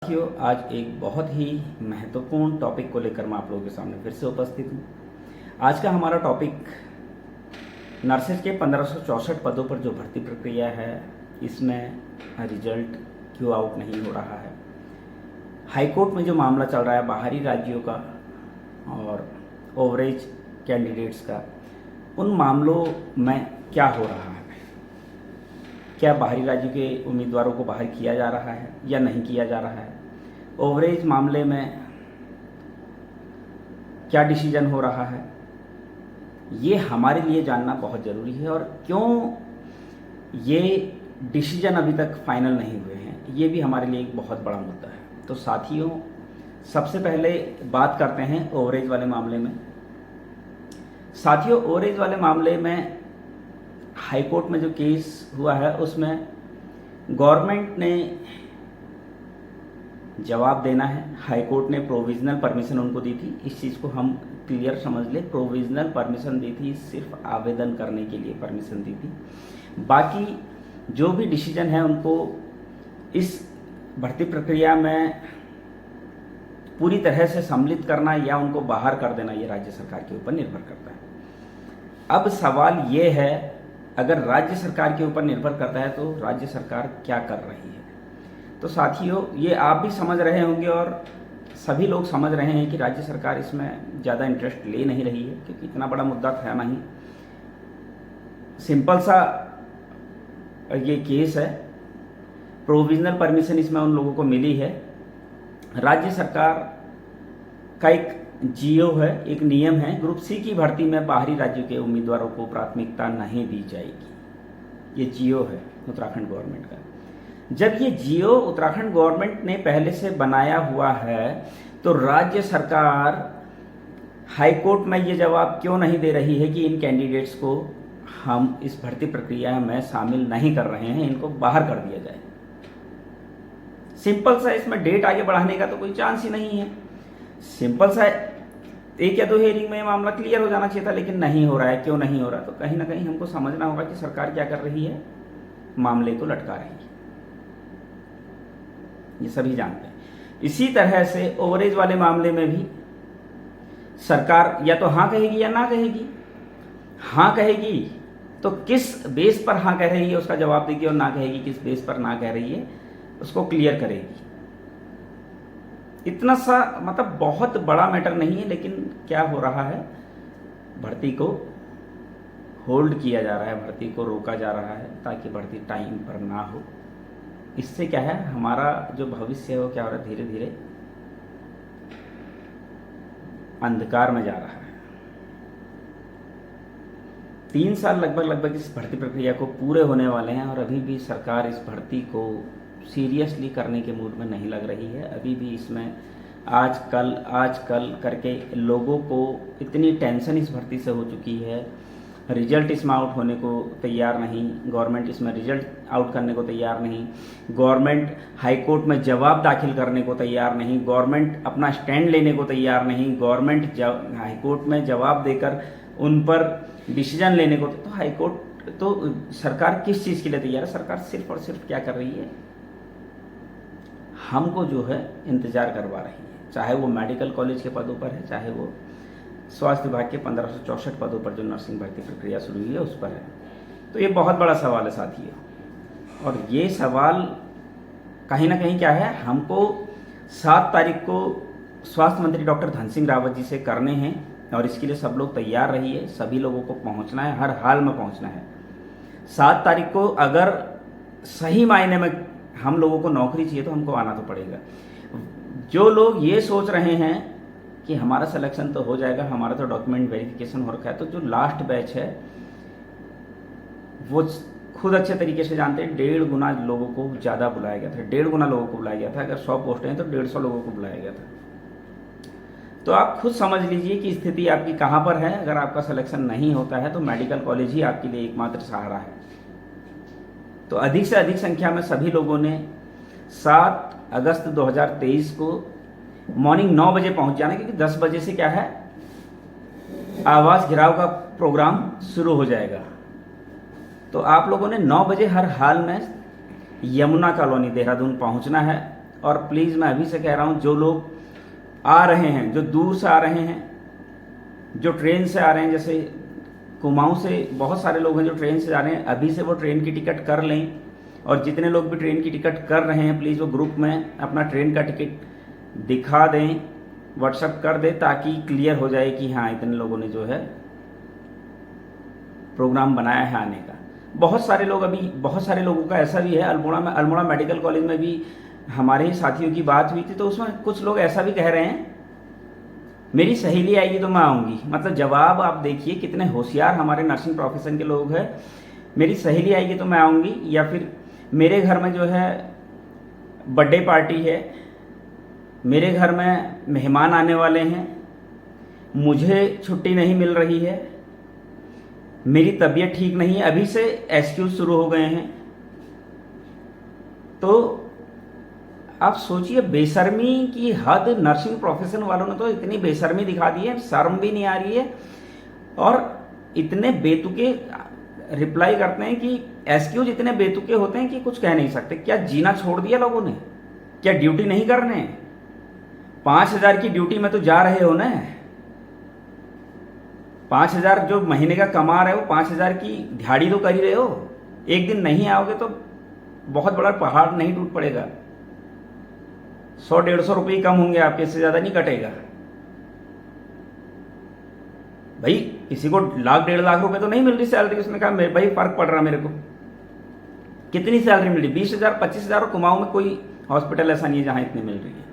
साथियों, आज एक बहुत ही महत्वपूर्ण टॉपिक को लेकर मैं आप लोगों के सामने फिर से उपस्थित हूँ। आज का हमारा टॉपिक नर्सेज के 1564 पदों पर जो भर्ती प्रक्रिया है, इसमें रिजल्ट क्यों आउट नहीं हो रहा है। हाईकोर्ट में जो मामला चल रहा है बाहरी राज्यों का और ओवरेज कैंडिडेट्स का, उन मामलों में क्या हो रहा है। क्या बाहरी राज्यों के उम्मीदवारों को बाहर किया जा रहा है या नहीं किया जा रहा है। ओवरेज मामले में क्या डिसीजन हो रहा है, ये हमारे लिए जानना बहुत ज़रूरी है। और क्यों ये डिसीजन अभी तक फाइनल नहीं हुए हैं, ये भी हमारे लिए एक बहुत बड़ा मुद्दा है। तो साथियों, सबसे पहले बात करते हैं ओवरेज वाले मामले में। साथियों, ओवरेज वाले मामले में हाईकोर्ट में जो केस हुआ है उसमें गवर्नमेंट ने जवाब देना है। हाईकोर्ट ने प्रोविजनल परमिशन उनको दी थी। इस चीज़ को हम क्लियर समझ ले, प्रोविजनल परमिशन दी थी, सिर्फ आवेदन करने के लिए परमिशन दी थी। बाकी जो भी डिसीजन है उनको इस भर्ती प्रक्रिया में पूरी तरह से सम्मिलित करना या उनको बाहर कर देना, ये राज्य सरकार के ऊपर निर्भर करता है। अब सवाल ये है, अगर राज्य सरकार के ऊपर निर्भर करता है तो राज्य सरकार क्या कर रही है। तो साथियों, ये आप भी समझ रहे होंगे और सभी लोग समझ रहे हैं कि राज्य सरकार इसमें ज़्यादा इंटरेस्ट ले नहीं रही है, क्योंकि इतना बड़ा मुद्दा था नहीं। सिंपल सा ये केस है, प्रोविजनल परमिशन इसमें उन लोगों को मिली है। राज्य सरकार का एक जीओ है, एक नियम है, ग्रुप सी की भर्ती में बाहरी राज्यों के उम्मीदवारों को प्राथमिकता नहीं दी जाएगी। ये जीओ है उत्तराखंड गवर्नमेंट का। जब ये जीओ उत्तराखंड गवर्नमेंट ने पहले से बनाया हुआ है, तो राज्य सरकार हाईकोर्ट में ये जवाब क्यों नहीं दे रही है कि इन कैंडिडेट्स को हम इस भर्ती प्रक्रिया में शामिल नहीं कर रहे हैं, इनको बाहर कर दिया जाए। सिंपल सा, इसमें डेट आगे बढ़ाने का तो कोई चांस ही नहीं है। सिंपल सा 1 या 2 हियरिंग में मामला क्लियर हो जाना चाहिए था, लेकिन नहीं हो रहा है। क्यों नहीं हो रहा? तो कहीं ना कहीं हमको समझना होगा कि सरकार क्या कर रही है, मामले को लटका रही है। ये सभी जानते हैं। इसी तरह से ओवरेज वाले मामले में भी सरकार या तो हाँ कहेगी या ना कहेगी। हाँ कहेगी तो किस बेस पर हाँ कह रही है उसका जवाब देगी, और ना कहेगी किस बेस पर ना कह रही है उसको क्लियर करेगी। इतना सा मतलब बहुत बड़ा मैटर नहीं है, लेकिन क्या हो रहा है, भर्ती को होल्ड किया जा रहा है, भर्ती को रोका जा रहा है ताकि भर्ती टाइम पर ना हो। इससे क्या है, हमारा जो भविष्य है वो क्या हो रहा है, धीरे धीरे अंधकार में जा रहा है। 3 साल लगभग इस भर्ती प्रक्रिया को पूरे होने वाले हैं और अभी भी सरकार इस भर्ती को सीरियसली करने के मूड में नहीं लग रही है। अभी भी इसमें आज कल करके लोगों को इतनी टेंशन इस भर्ती से हो चुकी है। रिजल्ट इसमें आउट होने को तैयार नहीं, गवर्नमेंट इसमें रिजल्ट आउट करने को तैयार नहीं, गवर्नमेंट हाईकोर्ट में जवाब दाखिल करने को तैयार नहीं, गवर्नमेंट अपना स्टैंड लेने को तैयार नहीं, गवर्नमेंट हाईकोर्ट में जवाब देकर उन पर डिसीजन लेने को। तो हाईकोर्ट तो सरकार किस चीज़ के लिए तैयार है? सरकार सिर्फ और सिर्फ क्या कर रही है, हमको जो है इंतजार करवा रही है। चाहे वो मेडिकल कॉलेज के पदों पर है, चाहे वो स्वास्थ्य विभाग के 1564 पदों पर जो नर्सिंग भर्ती प्रक्रिया शुरू हुई है उस पर है। तो ये बहुत बड़ा सवाल है साथियों, और ये सवाल कहीं ना कहीं क्या है, हमको 7 तारीख को स्वास्थ्य मंत्री डॉक्टर धन सिंह रावत जी से करने हैं, और इसके लिए सब लोग तैयार रहिए। सभी लोगों को पहुंचना है, हर हाल में पहुंचना है। 7 तारीख को अगर सही मायने में हम लोगों को नौकरी चाहिए तो हमको आना तो पड़ेगा। जो लोग ये सोच रहे हैं कि हमारा सिलेक्शन तो हो जाएगा, हमारा तो डॉक्यूमेंट वेरिफिकेशन हो रखा है, तो जो लास्ट बैच है वो खुद अच्छे तरीके से जानते हैं, 1.5 गुना लोगों को ज़्यादा बुलाया गया था। 1.5 गुना लोगों को बुलाया गया था। अगर 100 पोस्टें हैं तो 150 लोगों को बुलाया गया था। तो आप खुद समझ लीजिए कि स्थिति आपकी कहाँ पर है। अगर आपका सिलेक्शन नहीं होता है तो मेडिकल कॉलेज ही आपके लिए एकमात्र सहारा है। तो अधिक से अधिक संख्या में सभी लोगों ने 7 अगस्त 2023 को मॉर्निंग 9 बजे पहुंच जाना, क्योंकि 10 बजे से क्या है, आवास घिराव का प्रोग्राम शुरू हो जाएगा। तो आप लोगों ने 9 बजे हर हाल में यमुना कॉलोनी देहरादून पहुंचना है और प्लीज़ मैं अभी से कह रहा हूँ, जो लोग आ रहे हैं, जो दूर से आ रहे हैं, जो ट्रेन से आ रहे हैं, जैसे कुमाऊं से बहुत सारे लोग हैं जो ट्रेन से जा रहे हैं, अभी से वो ट्रेन की टिकट कर लें। और जितने लोग भी ट्रेन की टिकट कर रहे हैं, प्लीज़ वो ग्रुप में अपना ट्रेन का टिकट दिखा दें, व्हाट्सएप कर दें, ताकि क्लियर हो जाए कि हाँ इतने लोगों ने जो है प्रोग्राम बनाया है आने का। बहुत सारे लोगों का ऐसा भी है, अल्मोड़ा मेडिकल कॉलेज में भी हमारे ही साथियों की बात हुई थी, तो उसमें कुछ लोग ऐसा भी कह रहे हैं मेरी सहेली आएगी तो मैं आऊँगी। मतलब जवाब आप देखिए कितने होशियार हमारे नर्सिंग प्रोफेशन के लोग हैं। मेरी सहेली आएगी तो मैं आऊँगी, या फिर मेरे घर में जो है बर्थडे पार्टी है, मेरे घर में मेहमान आने वाले हैं, मुझे छुट्टी नहीं मिल रही है, मेरी तबीयत ठीक नहीं है, अभी से एक्सक्यूज शुरू हो गए हैं। तो आप सोचिए, बेशर्मी की हद नर्सिंग प्रोफेशन वालों ने तो इतनी बेशर्मी दिखा दी है, शर्म भी नहीं आ रही है, और इतने बेतुके रिप्लाई करते हैं कि एक्सक्यूज इतने बेतुके होते हैं कि कुछ कह नहीं सकते। क्या जीना छोड़ दिया लोगों ने? क्या ड्यूटी नहीं करने? 5,000 की ड्यूटी में तो जा रहे हो ना। 5,000 जो महीने का कमा रहे हो, 5,000 की दिहाड़ी तो कर ही रहे हो। एक दिन नहीं आओगे तो बहुत बड़ा पहाड़ नहीं टूट पड़ेगा, 100-150 रुपये कम होंगे आपके, इससे ज्यादा नहीं कटेगा। भाई किसी को 1,00,000-1,50,000 रुपए तो नहीं मिल रही सैलरी, उसने कहा भाई फर्क पड़ रहा मेरे को। कितनी सैलरी मिल रही? 20,000 25,000, और कुमाऊं में कोई हॉस्पिटल ऐसा नहीं है जहां इतनी मिल रही है।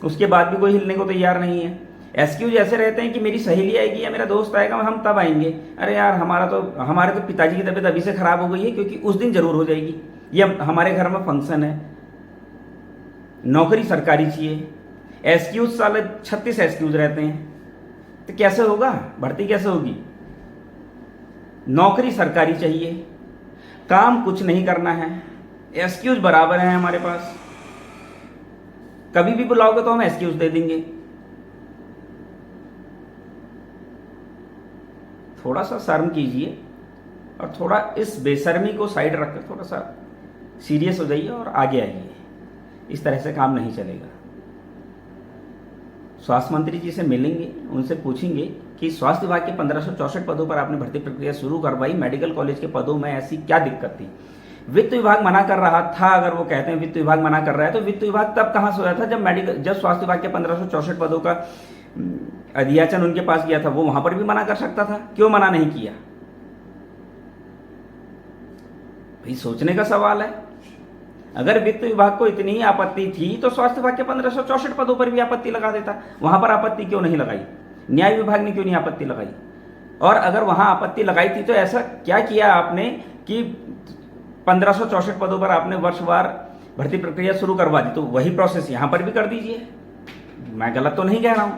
उसके बाद भी कोई हिलने को तैयार नहीं है। एक्सक्यूज ऐसे रहते हैं कि मेरी सहेली आएगी या मेरा दोस्त आएगा, हम तब आएंगे। अरे यार हमारे तो पिताजी की तबीयत अभी से खराब हो गई है, क्योंकि उस दिन जरूर हो जाएगी, या हमारे घर में फंक्शन है, नौकरी सरकारी चाहिए। एक्सक्यूज साले 36 एक्सक्यूज रहते हैं, तो कैसे होगा? भर्ती कैसे होगी? नौकरी सरकारी चाहिए, काम कुछ नहीं करना है, एक्सक्यूज बराबर है हमारे पास। कभी भी बुलाओगे तो हम एक्सक्यूज दे देंगे। थोड़ा सा शर्म कीजिए, और थोड़ा इस बेशर्मी को साइड रखकर थोड़ा सा सीरियस हो जाइए और आगे आइए। इस तरह से काम नहीं चलेगा। स्वास्थ्य मंत्री जी से मिलेंगे, उनसे पूछेंगे कि स्वास्थ्य विभाग के 1564 पदों पर आपने भर्ती प्रक्रिया शुरू करवाई, मेडिकल कॉलेज के पदों में ऐसी क्या दिक्कत थी? वित्त विभाग मना कर रहा था। अगर वो कहते हैं वित्त विभाग मना कर रहा है, तो वित्त विभाग तब कहां सोया था जब स्वास्थ्य विभाग के 1564 पदों का अधियाचन उनके पास गया था। वो वहां पर भी मना कर सकता था, क्यों मना नहीं किया? भाई सोचने का सवाल है। अगर वित्त विभाग को इतनी ही आपत्ति थी तो स्वास्थ्य विभाग के 1564 पदों पर भी आपत्ति लगा देता। वहां पर आपत्ति क्यों नहीं लगाई? न्याय विभाग ने क्यों नहीं आपत्ति लगाई? और अगर वहां आपत्ति लगाई थी तो ऐसा क्या किया आपने कि 1564 पदों पर आपने वर्षवार भर्ती प्रक्रिया शुरू करवा दी? तो वही प्रोसेस यहां पर भी कर दीजिए। मैं गलत तो नहीं कह रहा हूं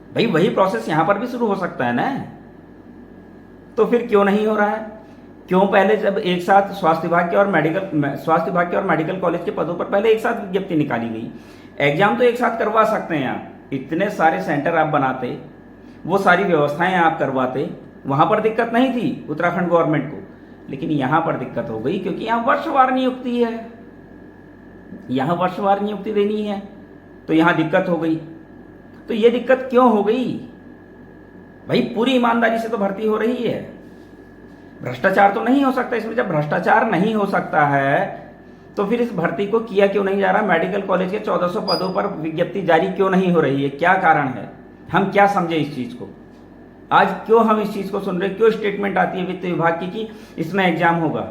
भाई, वही प्रोसेस यहां पर भी शुरू हो सकता है ना। तो फिर क्यों नहीं हो रहा है? क्यों पहले जब एक साथ स्वास्थ्य विभाग के और मेडिकल कॉलेज के पदों पर पहले एक साथ विज्ञप्ति निकाली गई? एग्जाम तो एक साथ करवा सकते हैं आप, इतने सारे सेंटर आप बनाते, वो सारी व्यवस्थाएं आप करवाते, वहां पर दिक्कत नहीं थी उत्तराखंड गवर्नमेंट को। लेकिन यहां पर दिक्कत हो गई क्योंकि यहां वर्षवार नियुक्ति है, यहां वर्षवार नियुक्ति देनी है, तो यहां दिक्कत हो गई। तो ये दिक्कत क्यों हो गई भाई? पूरी ईमानदारी से तो भर्ती हो रही है, भ्रष्टाचार तो नहीं हो सकता इसमें। जब भ्रष्टाचार नहीं हो सकता है तो फिर इस भर्ती को किया क्यों नहीं जा रहा? मेडिकल कॉलेज के 1400 पदों पर विज्ञप्ति जारी क्यों नहीं हो रही है? क्या कारण है? हम क्या समझे इस चीज को? आज क्यों हम इस चीज को सुन रहे? क्यों स्टेटमेंट आती है वित्त विभाग की कि इसमें एग्जाम होगा?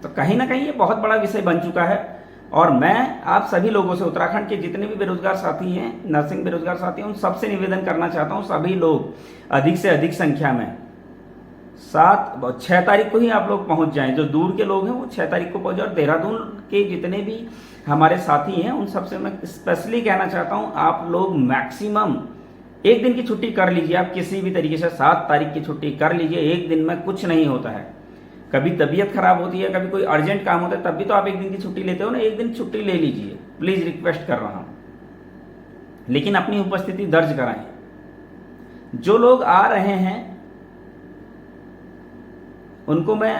तो कहीं ना कहीं ये बहुत बड़ा विषय बन चुका है। और मैं आप सभी लोगों से, उत्तराखंड के जितने भी बेरोजगार साथी हैं, नर्सिंग बेरोजगार साथी हैं, उन सबसे निवेदन करना चाहता हूं, सभी लोग अधिक से अधिक संख्या में 6 तारीख को ही आप लोग पहुंच जाएं। जो दूर के लोग हैं वो 6 तारीख को पहुंच जाए। और देहरादून के जितने भी हमारे साथी हैं उन सबसे मैं स्पेशली कहना चाहता हूं, आप लोग मैक्सिमम एक दिन की छुट्टी कर लीजिए। आप किसी भी तरीके से 7 तारीख की छुट्टी कर लीजिए। एक दिन में कुछ नहीं होता है। कभी तबीयत खराब होती है, कभी कोई अर्जेंट काम होता है, तब भी तो आप एक दिन की छुट्टी लेते हो ना। एक दिन छुट्टी ले लीजिए, प्लीज रिक्वेस्ट कर रहा हूं, लेकिन अपनी उपस्थिति दर्ज कराएं। जो लोग आ रहे हैं उनको मैं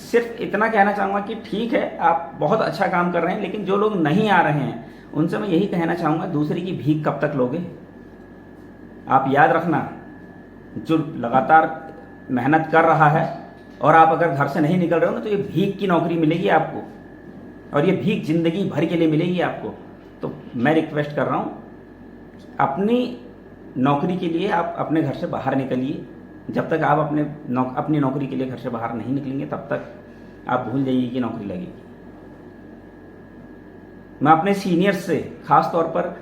सिर्फ इतना कहना चाहूँगा कि ठीक है, आप बहुत अच्छा काम कर रहे हैं, लेकिन जो लोग नहीं आ रहे हैं उनसे मैं यही कहना चाहूँगा, दूसरे की भीख कब तक लोगे? आप याद रखना, जो लगातार मेहनत कर रहा है और आप अगर घर से नहीं निकल रहे हो ना, तो ये भीख की नौकरी मिलेगी आपको, और ये भीख जिंदगी भर के लिए मिलेगी आपको। तो मैं रिक्वेस्ट कर रहा हूँ, अपनी नौकरी के लिए आप अपने घर से बाहर निकलिए। जब तक आप अपनी नौकरी के लिए घर से बाहर नहीं निकलेंगे, तब तक आप भूल जाइए कि नौकरी लगेगी। मैं अपने सीनियर्स से, खास तौर पर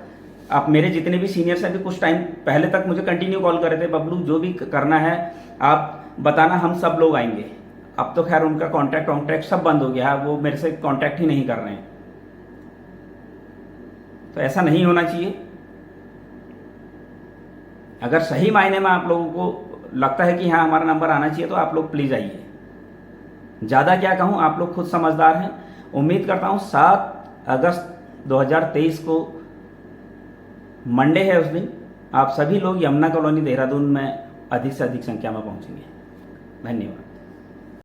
आप मेरे जितने भी सीनियर्स हैं, अभी कुछ टाइम पहले तक मुझे कंटिन्यू कॉल कर रहे थे, बबलू जो भी करना है आप बताना, हम सब लोग आएंगे। अब तो खैर उनका कॉन्टैक्ट सब बंद हो गया है, वो मेरे से कॉन्टैक्ट ही नहीं कर रहे हैं। तो ऐसा नहीं होना चाहिए। अगर सही मायने में आप लोगों को लगता है कि हाँ हमारा नंबर आना चाहिए, तो आप लोग प्लीज़ आइए। ज़्यादा क्या कहूँ, आप लोग खुद समझदार हैं। उम्मीद करता हूँ 7 अगस्त 2023 को मंडे है, उस दिन आप सभी लोग यमुना कॉलोनी देहरादून में अधिक से अधिक संख्या में पहुँचेंगे। धन्यवाद।